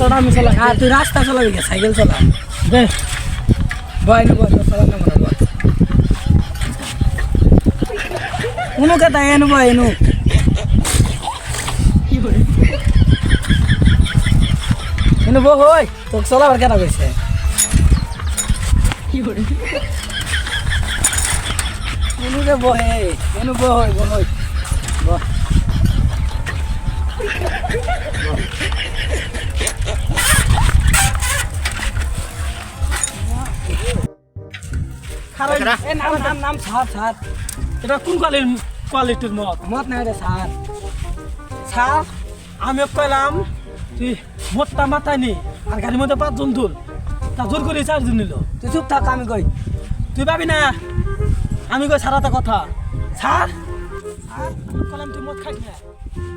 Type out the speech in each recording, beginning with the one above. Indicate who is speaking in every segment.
Speaker 1: রাস্তাটা আমি চালাই।
Speaker 2: আর তুই রাস্তা চালাবি কে? সাইকেল চালা।
Speaker 1: দে
Speaker 2: বয় নি বয় চালা না মনে বয়। উনো কথা এনু বয় এনু। কি করে? এনু বয় হই তো চালাবার কেন কইছে? কি করে? এনু কে বয় এনু বয় বয় বয়। নাম সার সার
Speaker 1: এটা কোন কোয়ালিটির মদ?
Speaker 2: মত নাই রে সার
Speaker 1: স্যার আমি কইলাম তুই মদটা মাথায় নি আর গাড়ির মধ্যে 5 জন তুল তা জোর করে 4 জন নিল।
Speaker 2: তুই চুপ থাক আমি কই
Speaker 1: তুই পাবি না আমি কই সারাটা কথা স্যার আমি কইলাম তুই মদ খাইস না।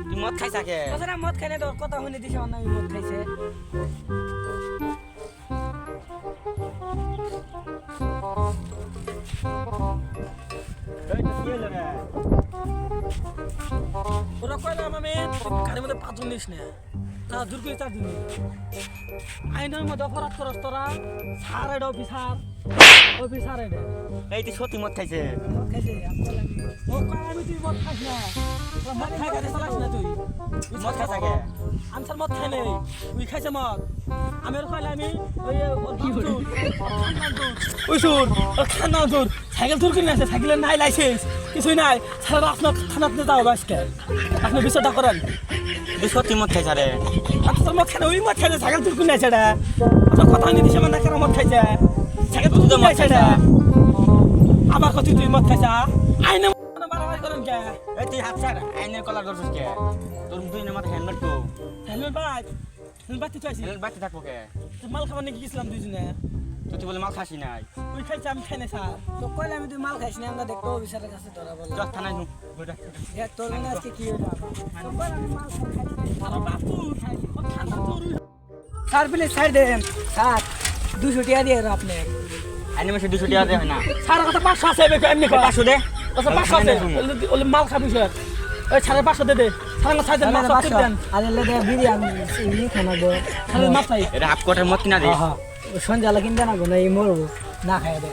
Speaker 3: তুই মদ খাইছ আগে
Speaker 2: কথা না মদ খাইনে তোর কথা শুনে দিছে অন্য আমি মদ খাইছে
Speaker 1: ওরা কইলাম আমি গাড়ির মধ্যে 5 জন নিস না তা জোর করে 4 জন নিল। আইনের মধ্যে অপরাধ করস তোরা স্যার এটা অফিসার এটা
Speaker 3: এই তুই সত্যি মদ খাইছে
Speaker 2: মদ খাইছে আমি কইলাম
Speaker 1: ও কই আমি তুই মদ খাইস না তোরা মদ খাই গাড়ি চালাস না তুই
Speaker 3: মদ খাইছ আগে
Speaker 1: আনসার মদ খাই নাই তুই খাইছে মদ আমি ওর কইলাম আমি ওই কি বলি ওই শুন ও খানা তোর সাইকেল তোর কিনে আছে সাইকেলের নাই লাইসেন্স কিছুই নাই সারা আপনার থানাতে যাও আজকে আপনি বিষয়টা করেন।
Speaker 3: তুই সত্যি মদ খাইছ রে
Speaker 1: আপনার মদ খাই ওই মদ খাইছে সাইকেল তোর কিনে আছে এটা আপনার কথা নিয়ে দিছে মানে কেন মদ খাইছে সাইকেল তোর কিনে আছে এটা আমার কথা তুই মদ খাইছা আইনে মারামারি করেন কে?
Speaker 3: এই তুই হাত ছাড় আইনের কলার ধরছিস কে তোর দুই না মাথা হেলমেট তো
Speaker 1: হেলমেট বাতি তো আইছি
Speaker 3: হেলমেট বাড়তে থাকবো কে
Speaker 1: মাল খাবার নিয়ে গেছিলাম দুজনে
Speaker 3: তুই বলে মাল খাসি নাই
Speaker 1: ওই খাইছে আমি খাই না স্যার
Speaker 2: তো কইলাম তুই মাল খাইছ না আমরা দেখতে অফিসারের কাছে তোরা বল
Speaker 3: দশ থানায় নু
Speaker 2: দেখ তোর মনে আজকে কি হইলো তো কইলাম আমি মাল খাইছি
Speaker 1: সারা বাপু খাইছি খানা তোর
Speaker 2: স্যার প্লিজ সাইড দেন স্যার 200 টাকা দিয়ে আপনি
Speaker 3: আইনে মাসে 200 টাকা দেয় না
Speaker 1: সারা কথা 500 আছে এমনি কর
Speaker 3: 500 দে
Speaker 1: আচ্ছা 500 আছে ওলে মাল খাবি স্যার ওই সাড়ে 500 দে দে সারা সাইজ মাল সব করে দেন
Speaker 2: আরে লে দে বিরিয়ানি ই খানা দে
Speaker 1: সারা মাছ চাই
Speaker 3: এটা হাফ কোয়ার্টার মদ কিনা দে
Speaker 2: হ্যাঁ সঞ্জালা কিনতে না গো এই মরবো না খাই দে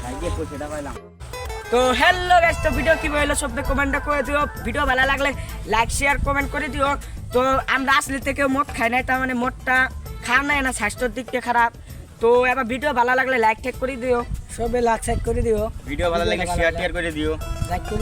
Speaker 3: খাই গিয়ে কই সেটা পাইলাম।
Speaker 4: তো হ্যালো গাইস, তো ভিডিও কি হলো সব কমেন্টটা করে দিও। ভিডিও ভালো লাগলে লাইক শেয়ার কমেন্ট করে দিও। তো আমরা আসলে থেকে মদ খাই নাই, তার মানে মদটা খাওয়া নাই না, স্বাস্থ্যের দিক থেকে খারাপ। তো এবার ভিডিও ভালো লাগলে লাইক টেক করে দিও,
Speaker 2: সবে লাইক সাইড করে দিও,
Speaker 3: ভিডিও ভালো লাগলে শেয়ার করে দিও।
Speaker 2: লাইক করে